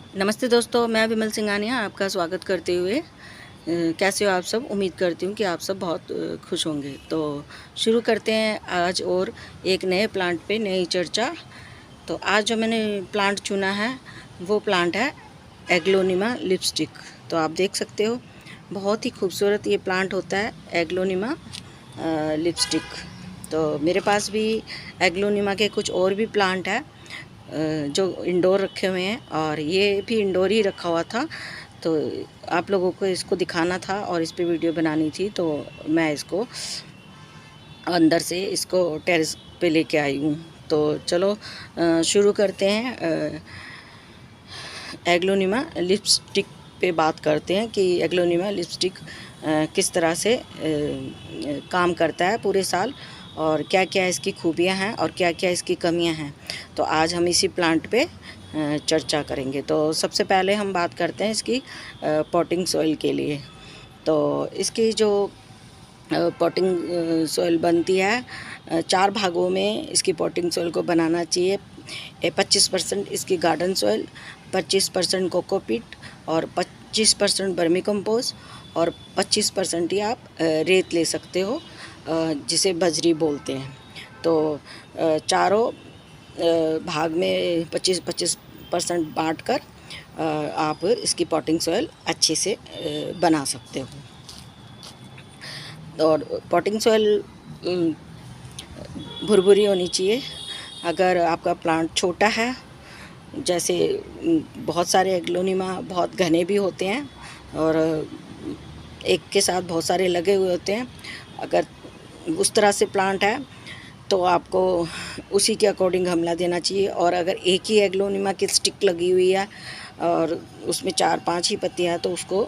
नमस्ते दोस्तों, मैं विमल सिंघानिया आपका स्वागत करते हुए कैसे हो आप सब। उम्मीद करती हूँ कि आप सब बहुत खुश होंगे। तो शुरू करते हैं आज और एक नए प्लांट पे नई चर्चा। तो आज जो मैंने प्लांट चुना है वो प्लांट है एग्लोनिमा लिपस्टिक। तो आप देख सकते हो बहुत ही खूबसूरत ये प्लांट होता है एग्लोनिमा लिपस्टिक। तो मेरे पास भी एग्लोनिमा के कुछ और भी प्लांट है जो इंडोर रखे हुए हैं, और ये भी इंडोर ही रखा हुआ था। तो आप लोगों को इसको दिखाना था और इस पे वीडियो बनानी थी, तो मैं इसको अंदर से इसको टेरेस पे लेके आई हूँ। तो चलो शुरू करते हैं। एग्लोनिमा लिपस्टिक पे बात करते हैं कि एग्लोनिमा लिपस्टिक किस तरह से काम करता है पूरे साल, और क्या क्या इसकी खूबियां हैं और क्या क्या इसकी कमियां हैं। तो आज हम इसी प्लांट पे चर्चा करेंगे। तो सबसे पहले हम बात करते हैं इसकी पॉटिंग सॉइल के लिए। तो इसकी जो पॉटिंग सॉइल बनती है, 4 भागों में इसकी पॉटिंग सॉइल को बनाना चाहिए। 25% इसकी गार्डन सॉइल, 25% कोकोपीट और 25% वर्मी कंपोस्ट और 25% ही आप रेत ले सकते हो, जिसे बजरी बोलते हैं। तो चारों भाग में 25-25% बाँट कर आप इसकी पॉटिंग सॉइल अच्छे से बना सकते हो। और पॉटिंग सॉइल भुरभुरी होनी चाहिए। अगर आपका प्लांट छोटा है, जैसे बहुत सारे एग्लोनिमा बहुत घने भी होते हैं और एक के साथ बहुत सारे लगे हुए होते हैं, अगर उस तरह से प्लांट है तो आपको उसी के अकॉर्डिंग गमला देना चाहिए। और अगर एक ही एग्लोनिमा की स्टिक लगी हुई है और उसमें 4-5 ही पत्तियाँ हैं तो उसको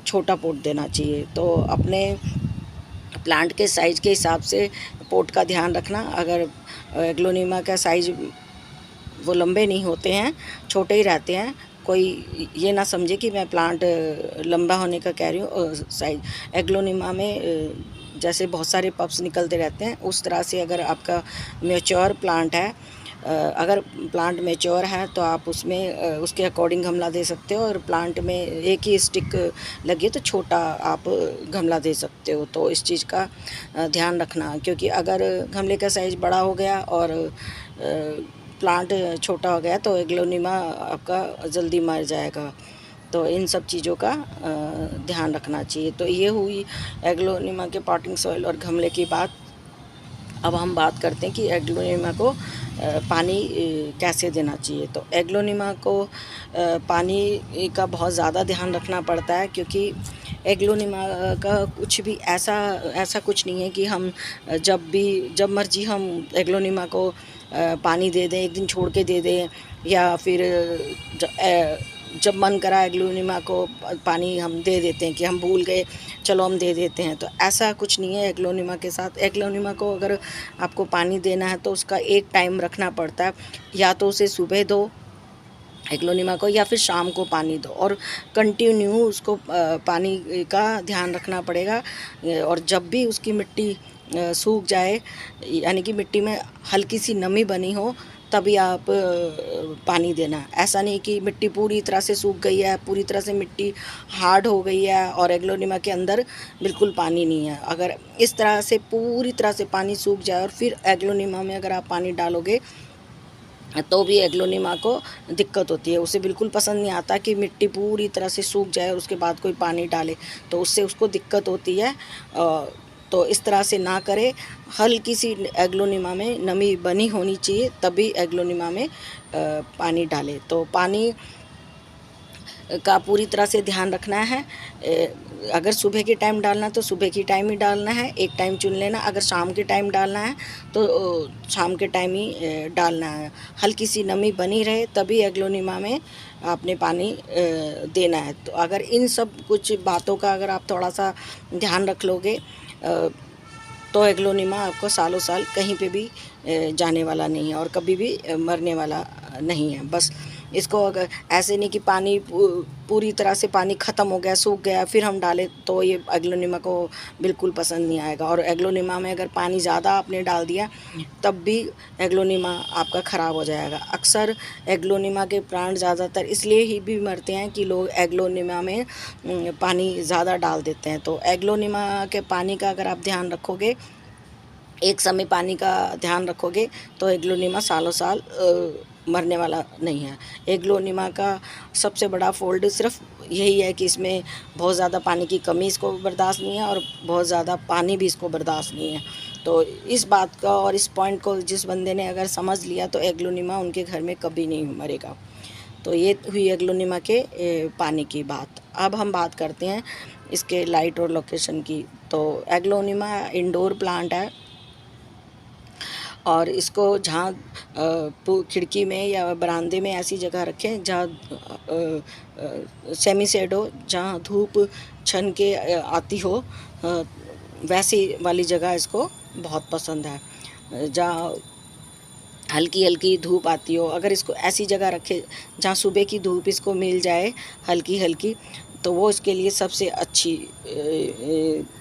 छोटा पोट देना चाहिए। तो अपने प्लांट के साइज़ के हिसाब से पोट का ध्यान रखना। अगर एग्लोनिमा का साइज़ वो लंबे नहीं होते हैं, छोटे ही रहते हैं, कोई ये ना समझे कि मैं प्लांट लंबा होने का कह रही हूँ। साइज एग्लोनिमा में जैसे बहुत सारे पप्स निकलते रहते हैं, उस तरह से अगर आपका मैच्योर प्लांट है, अगर प्लांट मैच्योर है तो आप उसमें उसके अकॉर्डिंग गमला दे सकते हो। और प्लांट में एक ही स्टिक लगी तो छोटा आप गमला दे सकते हो। तो इस चीज़ का ध्यान रखना, क्योंकि अगर गमले का साइज़ बड़ा हो गया और प्लांट छोटा हो गया तो एग्लोनिमा आपका जल्दी मर जाएगा। तो इन सब चीज़ों का ध्यान रखना चाहिए। तो ये हुई एग्लोनिमा के पॉटिंग सॉइल और गमले की बात। अब हम बात करते हैं कि एग्लोनिमा को पानी कैसे देना चाहिए। तो एग्लोनिमा को पानी का बहुत ज़्यादा ध्यान रखना पड़ता है, क्योंकि एग्लोनिमा का कुछ भी ऐसा कुछ नहीं है कि हम जब मर्जी हम एग्लोनिमा को पानी दे दें, एक दिन छोड़ के दे दें, या फिर जब मन करा एग्लोनिमा को पानी हम दे देते हैं कि हम भूल गए चलो हम दे देते हैं। तो ऐसा कुछ नहीं है एग्लोनिमा के साथ। एग्लोनिमा को अगर आपको पानी देना है तो उसका एक टाइम रखना पड़ता है, या तो उसे सुबह दो एग्लोनिमा को, या फिर शाम को पानी दो, और कंटिन्यू उसको पानी का ध्यान रखना पड़ेगा। और जब भी उसकी मिट्टी सूख जाए, यानी कि मिट्टी में हल्की सी नमी बनी हो, तभी आप पानी देना। ऐसा नहीं कि मिट्टी पूरी तरह से सूख गई है, पूरी तरह से मिट्टी हार्ड हो गई है और एग्लोनिमा के अंदर बिल्कुल पानी नहीं है। अगर इस तरह से पूरी तरह से पानी सूख जाए और फिर एग्लोनिमा में अगर आप पानी डालोगे तो भी एग्लोनिमा को दिक्कत होती है। उसे बिल्कुल पसंद नहीं आता कि मिट्टी पूरी तरह से सूख जाए और उसके बाद कोई पानी डाले, तो उससे उसको दिक्कत होती है। तो इस तरह से ना करें। हल्की सी एग्लोनिमा में नमी बनी होनी चाहिए, तभी एग्लोनिमा में पानी डालें। तो पानी का पूरी तरह से ध्यान रखना है। अगर सुबह के टाइम डालना तो सुबह की टाइम ही डालना है, एक टाइम चुन लेना। अगर शाम के टाइम डालना है तो शाम के टाइम ही डालना है। हल्की सी नमी बनी रहे तभी एग्लोनिमा में आपने पानी देना है। तो अगर इन सब कुछ बातों का अगर आप थोड़ा सा ध्यान रख लोगे तो एग्लोनिमा आपको सालों साल कहीं पे भी जाने वाला नहीं है और कभी भी मरने वाला नहीं है। बस इसको अगर ऐसे नहीं कि पानी पूरी तरह से पानी ख़त्म हो गया, सूख गया, फिर हम डालें तो ये एग्लोनिमा को बिल्कुल पसंद नहीं आएगा। और एग्लोनिमा में अगर पानी ज़्यादा आपने डाल दिया तब भी एग्लोनिमा आपका ख़राब हो जाएगा। अक्सर एग्लोनिमा के प्लांट ज़्यादातर इसलिए ही भी मरते हैं कि लोग एग्लोनिमा में पानी ज़्यादा डाल देते हैं। तो एग्लोनिमा के पानी का अगर आप ध्यान रखोगे, एक समय पानी का ध्यान रखोगे, तो एग्लोनिमा सालों साल मरने वाला नहीं है। एग्लोनिमा का सबसे बड़ा फ़ॉल्ट सिर्फ यही है कि इसमें बहुत ज़्यादा पानी की कमी इसको बर्दाश्त नहीं है और बहुत ज़्यादा पानी भी इसको बर्दाश्त नहीं है। तो इस बात का और इस पॉइंट को जिस बंदे ने अगर समझ लिया तो एग्लोनिमा उनके घर में कभी नहीं मरेगा। तो ये हुई एग्लोनिमा के पानी की बात। अब हम बात करते हैं इसके लाइट और लोकेशन की। तो एग्लोनिमा इंडोर प्लांट है और इसको जहाँ खिड़की में या बरामदे में ऐसी जगह रखें जहाँ सेमी शेड हो, जहाँ धूप छन के आती हो, वैसी वाली जगह इसको बहुत पसंद है। जहाँ हल्की हल्की धूप आती हो, अगर इसको ऐसी जगह रखे जहाँ सुबह की धूप इसको मिल जाए हल्की हल्की, तो वो इसके लिए सबसे अच्छी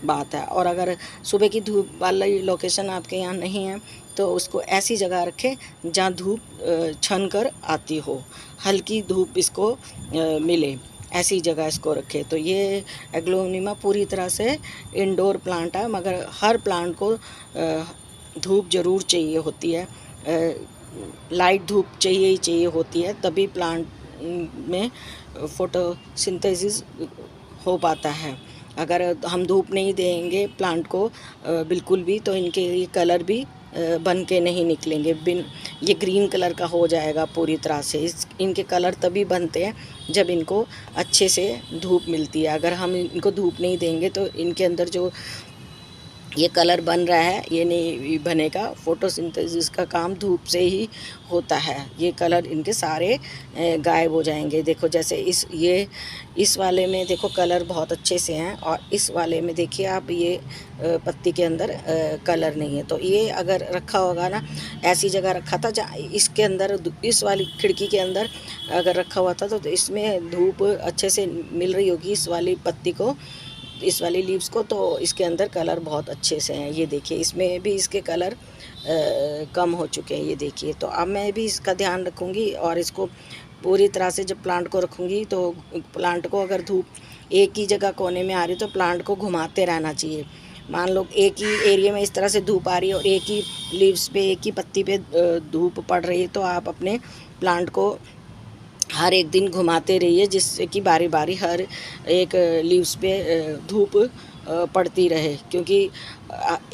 बात है। और अगर सुबह की धूप वाली लोकेशन आपके यहाँ नहीं है तो उसको ऐसी जगह रखें जहाँ धूप छन कर आती हो, हल्की धूप इसको मिले, ऐसी जगह इसको रखें। तो ये एग्लोनिमा पूरी तरह से इंडोर प्लांट है, मगर हर प्लांट को धूप ज़रूर चाहिए होती है, लाइट धूप चाहिए ही चाहिए होती है, तभी प्लांट में फोटोसिंथेसिस हो पाता है। अगर हम धूप नहीं देंगे प्लांट को बिल्कुल भी, तो इनके ये कलर भी बन के नहीं निकलेंगे, ये ग्रीन कलर का हो जाएगा पूरी तरह से। इनके कलर तभी बनते हैं जब इनको अच्छे से धूप मिलती है। अगर हम इनको धूप नहीं देंगे तो इनके अंदर जो ये कलर बन रहा है ये नहीं बनेगा। फोटोसिंथेसिस का काम धूप से ही होता है, ये कलर इनके सारे गायब हो जाएंगे। देखो जैसे इस वाले में देखो कलर बहुत अच्छे से हैं, और इस वाले में देखिए आप ये पत्ती के अंदर कलर नहीं है। तो ये अगर रखा होगा ना, ऐसी जगह रखा था जहाँ इसके अंदर, इस वाली खिड़की के अंदर अगर रखा हुआ था तो इसमें धूप अच्छे से मिल रही होगी इस वाली पत्ती को, इस वाली लीव्स को, तो इसके अंदर कलर बहुत अच्छे से हैं। ये देखिए इसमें भी इसके कलर कम हो चुके हैं, ये देखिए। तो अब मैं भी इसका ध्यान रखूँगी और इसको पूरी तरह से जब प्लांट को रखूँगी तो प्लांट को अगर धूप एक ही जगह कोने में आ रही तो प्लांट को घुमाते रहना चाहिए। मान लो एक ही एरिया में इस तरह से धूप आ रही है और एक ही लीव्स पे, एक ही पत्ती पे धूप पड़ रही है, तो आप अपने प्लांट को हर एक दिन घुमाते रहिए, जिससे कि बारी बारी हर एक लीव्स पे धूप पड़ती रहे। क्योंकि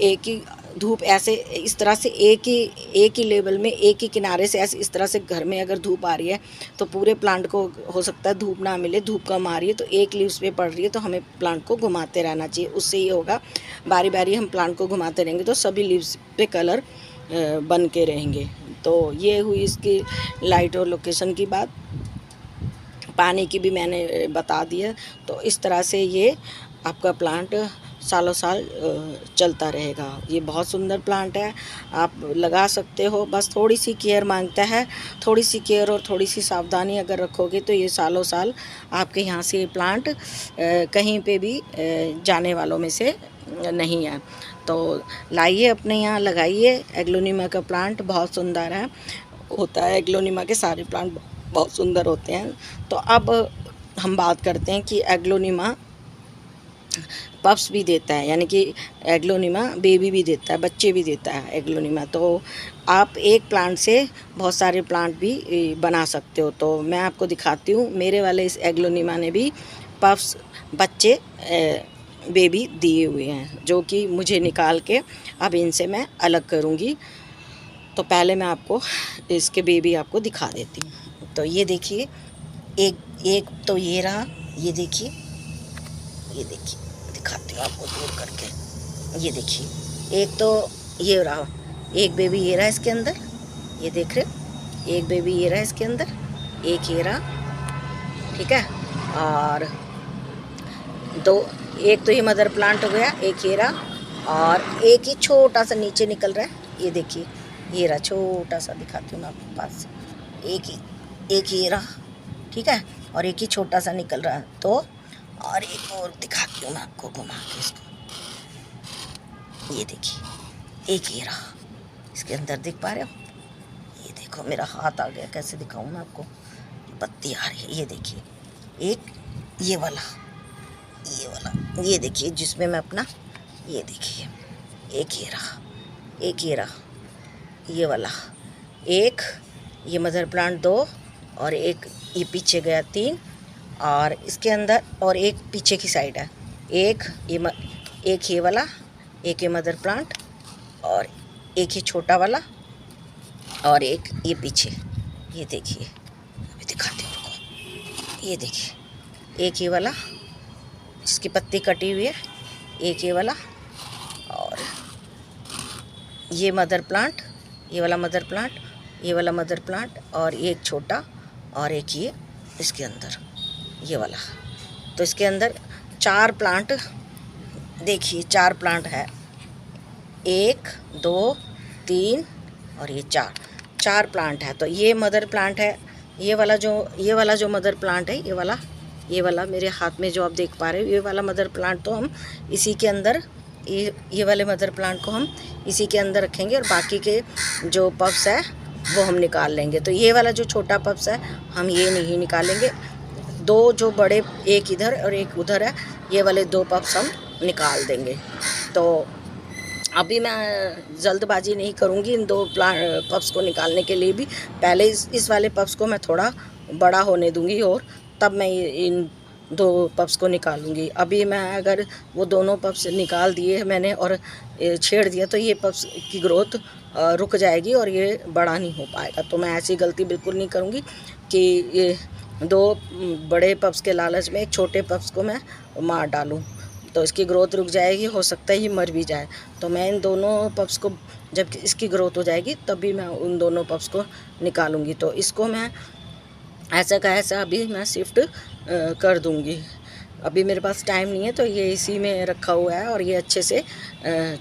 एक ही धूप ऐसे इस तरह से एक ही लेवल में, एक ही किनारे से ऐसे इस तरह से घर में अगर धूप आ रही है तो पूरे प्लांट को हो सकता है धूप ना मिले, धूप कम आ रही है तो एक लीव्स पे पड़ रही है, तो हमें प्लांट को घुमाते रहना चाहिए। उससे ये होगा बारी बारी हम प्लांट को घुमाते रहेंगे तो सभी लीव्स पे कलर बन के रहेंगे। तो ये हुई इसकी लाइट और लोकेशन की बात। पानी की भी मैंने बता दी है। तो इस तरह से ये आपका प्लांट सालों साल चलता रहेगा। ये बहुत सुंदर प्लांट है, आप लगा सकते हो, बस थोड़ी सी केयर मांगता है। थोड़ी सी केयर और थोड़ी सी सावधानी अगर रखोगे तो ये सालों साल आपके यहाँ से प्लांट कहीं पे भी जाने वालों में से नहीं है। तो लाइए अपने यहाँ लगाइए। एग्लोनिमा का प्लांट बहुत सुंदर है, होता है। एग्लोनिमा के सारे प्लांट बहुत सुंदर होते हैं। तो अब हम बात करते हैं कि एग्लोनिमा पप्स भी देता है, यानी कि एग्लोनिमा बेबी भी देता है, बच्चे भी देता है एग्लोनिमा। तो आप एक प्लांट से बहुत सारे प्लांट भी बना सकते हो। तो मैं आपको दिखाती हूँ, मेरे वाले इस एग्लोनिमा ने भी पप्स बच्चे बेबी दिए हुए हैं, जो कि मुझे निकाल के अब इनसे मैं अलग करूँगी। तो पहले मैं आपको इसके बेबी आपको दिखा देती हूँ। तो ये देखिए, एक तो ये रहा, ये देखिए दिखाती हूँ आपको दूर करके। ये देखिए, एक तो ये रहा, एक बेबी ये रहा इसके अंदर, ये देख रहे हो, एक बेबी ये रहा इसके अंदर, एक ये रहा, ठीक है। और एक तो ये मदर प्लांट हो गया, एक ये रहा, और एक ही छोटा सा नीचे निकल रहा है। ये देखिए, ये रहा छोटा सा, दिखाती हूँ मैं आपको पास, एक ही एक ये रहा, ठीक है, और एक ही छोटा सा निकल रहा है। तो और एक और दिखाती हूँ मैं आपको घुमा के इसको। ये देखिए, एक ये रहा, इसके अंदर दिख पा रहे हो? ये देखो मेरा हाथ आ गया, कैसे दिखाऊँ मैं आपको, पत्ती आ रही है। ये देखिए, एक ये वाला, ये देखिए जिसमें मैं अपना, ये देखिए, एक ये रहा, एक ये रहा, ये वाला, एक ये मदर प्लांट 2, और एक ये पीछे गया 3, और इसके अंदर और एक पीछे की साइड है, एक ये वाला, एक ये मदर प्लांट, और एक ही छोटा वाला, और एक ये पीछे। ये देखिए, अभी दिखाती हूँ आपको। ये देखिए, एक ये वाला जिसकी पत्ती कटी हुई है, एक ये वाला, और ये मदर प्लांट, ये वाला मदर प्लांट, ये वाला मदर प्लांट, और एक छोटा, और एक ये इसके अंदर ये वाला। तो इसके अंदर 4 प्लांट, देखिए 4 प्लांट है, 1 2 3 और ये 4 प्लांट है। तो ये मदर प्लांट है, ये वाला जो मदर प्लांट है, ये वाला मेरे हाथ में जो आप देख पा रहे हो, ये वाला मदर प्लांट तो हम इसी के अंदर, ये वाले मदर प्लांट को हम इसी के अंदर रखेंगे, और बाकी के जो पप्स है वो हम निकाल लेंगे। तो ये वाला जो छोटा पप्स है हम ये नहीं निकालेंगे, 2 जो बड़े, एक इधर और एक उधर है, ये वाले 2 पप्स हम निकाल देंगे। तो अभी मैं जल्दबाजी नहीं करूँगी इन 2 पप्स को निकालने के लिए भी, पहले इस वाले पप्स को मैं थोड़ा बड़ा होने दूँगी और तब मैं इन 2 पप्स को निकालूँगी। अभी मैं अगर वो दोनों पप्स निकाल दिए मैंने और छेड़ दिया तो ये पप्स की ग्रोथ रुक जाएगी और ये बड़ा नहीं हो पाएगा। तो मैं ऐसी गलती बिल्कुल नहीं करूँगी कि ये 2 बड़े पप्स के लालच में एक छोटे पप्स को मैं मार डालूँ, तो इसकी ग्रोथ रुक जाएगी, हो सकता है ये मर भी जाए। तो मैं इन दोनों पप्स को, जब इसकी ग्रोथ हो जाएगी तभी मैं उन दोनों पप्स को निकालूँगी। तो इसको मैं ऐसा का ऐसा अभी मैं शिफ्ट कर दूँगी। अभी मेरे पास टाइम नहीं है तो ये इसी में रखा हुआ है और ये अच्छे से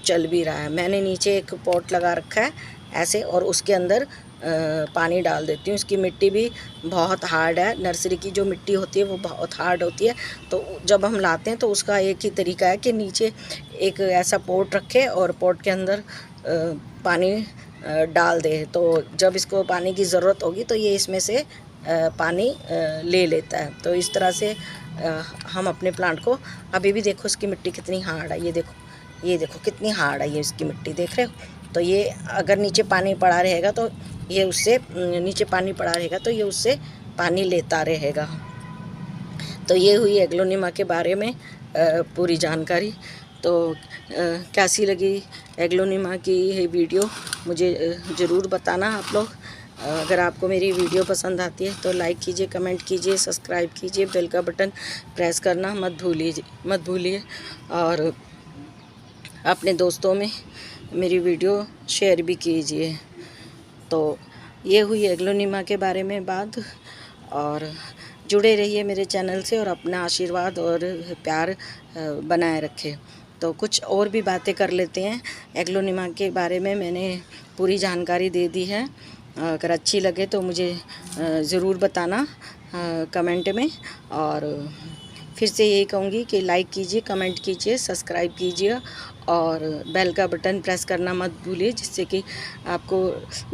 चल भी रहा है। मैंने नीचे एक पॉट लगा रखा है ऐसे, और उसके अंदर पानी डाल देती हूँ। इसकी मिट्टी भी बहुत हार्ड है, नर्सरी की जो मिट्टी होती है वो बहुत हार्ड होती है। तो जब हम लाते हैं तो उसका एक ही तरीका है कि नीचे एक ऐसा पॉट रखे और पॉट के अंदर पानी डाल दे, तो जब इसको पानी की ज़रूरत होगी तो ये इसमें से पानी ले लेता है। तो इस तरह से हम अपने प्लांट को, अभी भी देखो इसकी मिट्टी कितनी हार्ड है, ये देखो कितनी हार्ड है ये इसकी मिट्टी, देख रहे हो। तो ये अगर नीचे पानी पड़ा रहेगा तो ये उससे, नीचे पानी पड़ा रहेगा तो ये उससे पानी लेता रहेगा। तो ये हुई एग्लोनिमा के बारे में पूरी जानकारी। तो कैसी लगी एग्लोनिमा की ये वीडियो मुझे ज़रूर बताना आप लोग। अगर आपको मेरी वीडियो पसंद आती है तो लाइक कीजिए, कमेंट कीजिए, सब्सक्राइब कीजिए, बेल का बटन प्रेस करना मत भूलिए और अपने दोस्तों में मेरी वीडियो शेयर भी कीजिए। तो ये हुई एग्लोनिमा के बारे में बात, और जुड़े रहिए मेरे चैनल से और अपना आशीर्वाद और प्यार बनाए रखें। तो कुछ और भी बातें कर लेते हैं एग्लोनिमा के बारे में। मैंने पूरी जानकारी दे दी है, अगर अच्छी लगे तो मुझे ज़रूर बताना कमेंट में। और फिर से यही कहूँगी कि लाइक कीजिए, कमेंट कीजिए, सब्सक्राइब कीजिए और बेल का बटन प्रेस करना मत भूलिए, जिससे कि आपको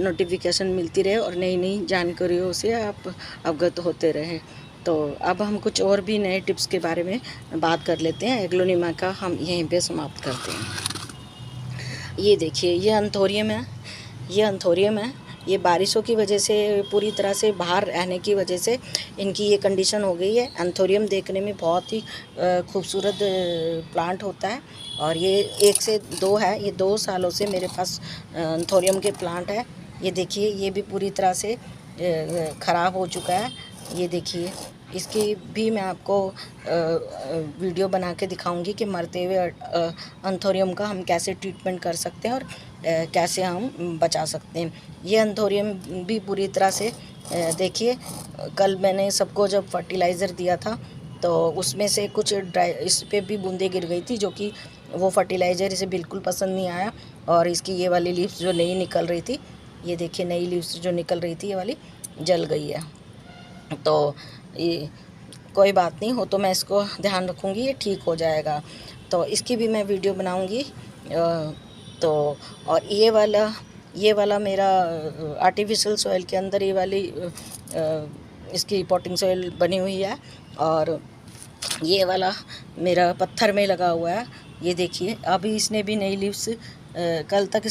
नोटिफिकेशन मिलती रहे और नई नई जानकारियों से आप अवगत होते रहें। तो अब हम कुछ और भी नए टिप्स के बारे में बात कर लेते हैं। एग्लोनिमा का हम यहीं पे समाप्त करते हैं। ये देखिए, ये एंथोरियम है। ये बारिशों की वजह से पूरी तरह से बाहर रहने की वजह से इनकी ये कंडीशन हो गई है। एंथोरियम देखने में बहुत ही खूबसूरत प्लांट होता है और ये 1 से 2 है। ये 2 सालों से मेरे पास एंथोरियम के प्लांट है। ये देखिए, ये भी पूरी तरह से ख़राब हो चुका है। ये देखिए, इसकी भी मैं आपको वीडियो बना के दिखाऊंगी कि मरते हुए एंथोरियम का हम कैसे ट्रीटमेंट कर सकते हैं और कैसे हम बचा सकते हैं। ये एंथोरियम भी पूरी तरह से देखिए, कल मैंने सबको जब फर्टिलाइज़र दिया था तो उसमें से कुछ इस पे भी बूंदें गिर गई थी, जो कि वो फर्टिलाइज़र इसे बिल्कुल पसंद नहीं आया। और इसकी ये वाली लीव्स जो नई निकल रही थी, ये देखिए नई लीव्स जो निकल रही थी, ये वाली जल गई है। तो ये कोई बात नहीं हो, तो मैं इसको ध्यान रखूँगी, ये ठीक हो जाएगा। तो इसकी भी मैं वीडियो बनाऊँगी। तो और ये वाला मेरा आर्टिफिशियल सॉइल के अंदर ये वाली इसकी पॉटिंग सॉइल बनी हुई है, और ये वाला मेरा पत्थर में लगा हुआ है। ये देखिए, अभी इसने भी नई लीव्स, कल तक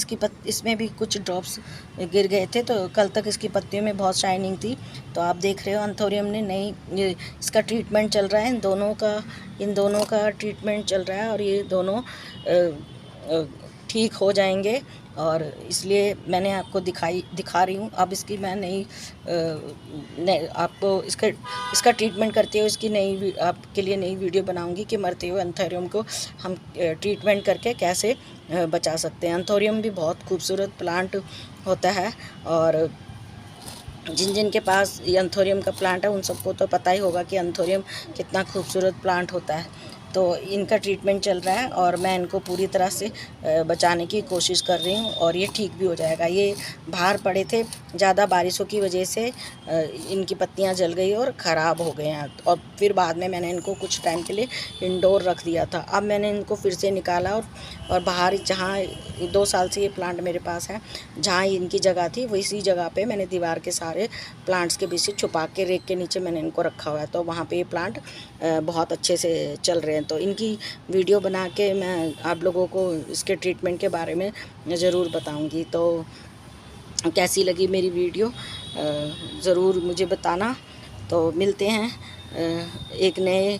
इसमें भी कुछ ड्रॉप्स गिर गए थे, तो कल तक इसकी पत्तियों में बहुत शाइनिंग थी। तो आप देख रहे हो एंथोरियम ने ये इसका ट्रीटमेंट चल रहा है, इन दोनों का ट्रीटमेंट चल रहा है, और ये दोनों ठीक हो जाएंगे। और इसलिए मैंने आपको दिखा रही हूँ। अब इसकी मैं आपको इसका ट्रीटमेंट करते हुए इसकी आपके लिए नई वीडियो बनाऊंगी कि मरते हुए एंथोरियम को हम ट्रीटमेंट करके कैसे बचा सकते हैं। एंथोरियम भी बहुत खूबसूरत प्लांट होता है, और जिन के पास ये एंथोरियम का प्लांट है उन सबको तो पता ही होगा कि एंथोरियम कितना खूबसूरत प्लांट होता है। तो इनका ट्रीटमेंट चल रहा है, और मैं इनको पूरी तरह से बचाने की कोशिश कर रही हूँ, और ये ठीक भी हो जाएगा। ये बाहर पड़े थे, ज़्यादा बारिशों की वजह से इनकी पत्तियाँ जल गई और ख़राब हो गए हैं, और फिर बाद में मैंने इनको कुछ टाइम के लिए इंडोर रख दिया था। अब मैंने इनको फिर से निकाला, और बाहर जहाँ 2 साल से ये प्लांट मेरे पास है, जहाँ इनकी जगह थी वही जगह पे मैंने दीवार के सारे प्लांट्स के बीच से छुपा के रेक के नीचे मैंने इनको रखा हुआ है। तो वहाँ पे ये प्लांट बहुत अच्छे से चल रहे हैं। तो इनकी वीडियो बना के मैं आप लोगों को इसके ट्रीटमेंट के बारे में ज़रूर बताऊँगी। तो कैसी लगी मेरी वीडियो ज़रूर मुझे बताना। तो मिलते हैं एक नए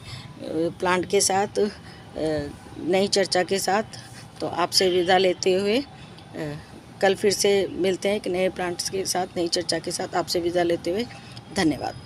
प्लांट के साथ, नई चर्चा के साथ। तो आपसे विदा लेते हुए कल फिर से मिलते हैं एक नए प्लांट्स के साथ, नई चर्चा के साथ। आपसे विदा लेते हुए धन्यवाद।